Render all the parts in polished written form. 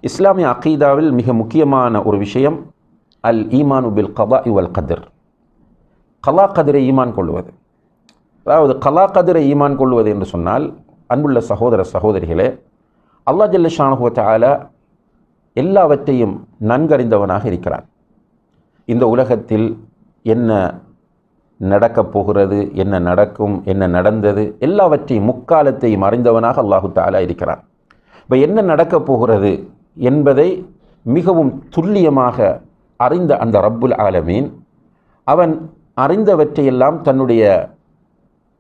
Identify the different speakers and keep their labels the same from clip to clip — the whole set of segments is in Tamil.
Speaker 1: இஸ்லாமிய அகீதாவில் மிக முக்கியமான ஒரு விஷயம் அல் ஈமானு பில் கதா வல் கதிர். கலா கதிரை ஈமான் கொள்வது. அதாவது கலா கதிரை ஈமான் கொள்வது என்று சொன்னால், அன்புள்ள சகோதர சகோதரிகளே, அல்லாஹ் ஜல்ல ஷானஹு வ தஆலா எல்லாவற்றையும் நன்கறிந்தவனாக இருக்கிறான். இந்த உலகத்தில் என்ன நடக்கப் போகிறது, என்ன நடக்கும், என்ன நடந்தது, எல்லாவற்றையும் முக்காலத்தையும் அறிந்தவனாக அல்லாஹு தஆலா இருக்கிறான். இப்போ என்ன நடக்கப் போகிறது என்பதை மிகவும் துல்லியமாக அறிந்த அந்த ரப்புல் ஆலமீன் அவன் அறிந்தவற்றையெல்லாம் தன்னுடைய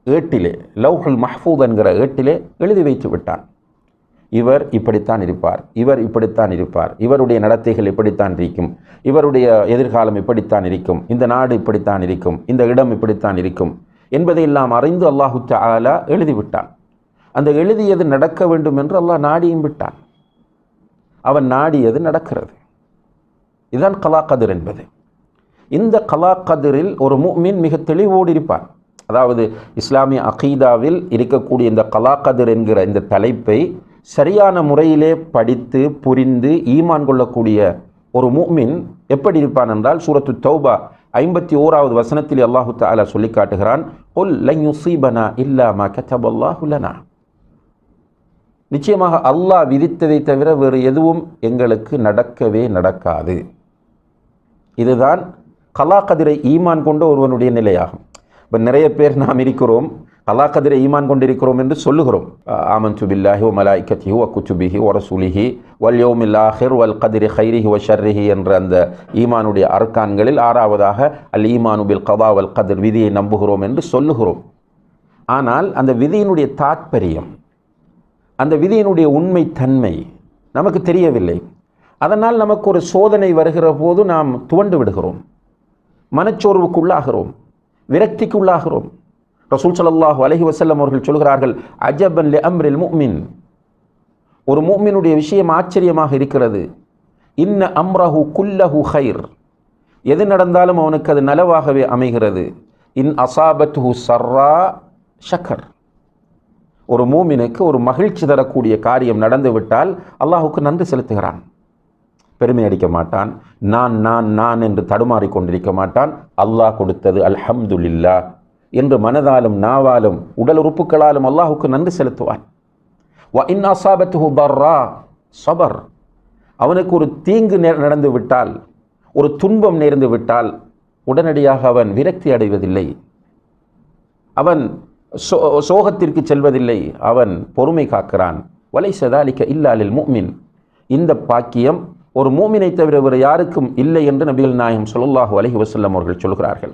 Speaker 1: ஏட்டிலே, லவ்ஹுல் மஹ்ஃபூத் என்கிற ஏட்டிலே எழுதி வைத்து விட்டான். இவர் இப்படித்தான் இருப்பார், இவர் இப்படித்தான் இருப்பார், இவருடைய நடத்தைகள் இப்படித்தான் இருக்கும், இவருடைய எதிர்காலம் இப்படித்தான் இருக்கும், இந்த நாடு இப்படித்தான் இருக்கும், இந்த இடம் இப்படித்தான் இருக்கும் என்பதையெல்லாம் அறிந்து அல்லாஹு தஆலா எழுதிவிட்டான். அந்த எழுதியது நடக்க வேண்டும் என்று அல்லாஹ் நாடியும் விட்டான். அவன் நாடியது நடக்கிறது. இதுதான் கலா கதிர் என்பது. இந்த கலா கதிரில் ஒரு முஃமின் மிக தெளிவோடு இருப்பான். அதாவது இஸ்லாமிய அகீதாவில் இருக்கக்கூடிய இந்த கலா கதிர் என்கிற இந்த தலைப்பை சரியான முறையிலே படித்து புரிந்து ஈமான் கொள்ளக்கூடிய ஒரு முஃமின் எப்படி இருப்பான் என்றால், சூரத்து தௌபா 51வது வசனத்தில் அல்லாஹு தஆலா சொல்லி காட்டுகிறான், குல் லன் யுஸீபனா இல்லா மா கதபல்லாஹு லனா. நிச்சயமாக அல்லாஹ் விதித்ததை தவிர வேறு எதுவும் எங்களுக்கு நடக்கவே நடக்காது. இதுதான் கலா கதிரை ஈமான் கொண்ட ஒருவனுடைய நிலையாகும். இப்போ நிறைய பேர் நாம் இருக்கிறோம், கலா கதிரை ஈமான் கொண்டிருக்கிறோம் என்று சொல்லுகிறோம். ஆமன்து பில்லாஹி வ மலாயிகத்திஹி வ குதுபிஹி வ ரசூலிஹி வல் யௌமில் ஆஹிர் வல் கதிரி கைரிஹி வ ஷர்ரிஹி என்ற அந்த ஈமானுடைய அர்கான்களில் 6வதாக அல் ஈமானு பில் கதா வல் கதிர், விதியை நம்புகிறோம் என்று சொல்லுகிறோம். ஆனால் அந்த விதியினுடைய தாத்பரியம், அந்த விதியினுடைய உண்மை தன்மை நமக்கு தெரியவில்லை. அதனால் நமக்கு ஒரு சோதனை வருகிற போது நாம் துவண்டு விடுகிறோம், மனச்சோர்வுக்குள்ளாகிறோம், விரக்திக்குள்ளாகிறோம். ரசூல் ஸல்லல்லாஹு அலைஹி வஸல்லம் அவர்கள் சொல்கிறார்கள், அஜபன் லி அம்ரில் முஃமின், ஒரு முஃமினுடைய விஷயம் ஆச்சரியமாக இருக்கிறது. இன்ன அம்ரஹு குல்லஹு கைர், எது நடந்தாலும் அவனுக்கு அது நலவாகவே அமைகிறது. இன் அசாபத்துஹு சர்ரா ஷக்கர், ஒரு மூமினுக்கு ஒரு மகிழ்ச்சி தரக்கூடிய காரியம் நடந்துவிட்டால் அல்லாஹுக்கு நன்றி செலுத்துகிறான். பெருமை அடிக்க மாட்டான், நான் நான் நான் என்று தடுமாறி கொண்டிருக்க மாட்டான். அல்லாஹ் கொடுத்தது அல்ஹம்துலில்லாஹ் என்று மனதாலும் நாவாலும் உடல் உறுப்புகளாலும் அல்லாஹுக்கு நன்றி செலுத்துவான். வ இன் அஸாபத்துஹு தர்ரா ஸபர், அவனுக்கு ஒரு தீங்கு நடந்து விட்டால், ஒரு துன்பம் நேர்ந்து விட்டால் உடனடியாக அவன் விரக்தி அடைவதில்லை, அவன் சோகத்திற்கு செல்வதில்லை, அவன் பொறுமை காக்கிறான். வலைஸ ஸாலிக இல்லா லில் முஃமின், இந்த பாக்கியம் ஒரு மூமினை தவிர வேறு யாருக்கும் இல்லை என்று நபிகள் நாயகம் ஸல்லல்லாஹு அலைஹி வஸல்லம் அவர்கள் சொல்கிறார்கள்.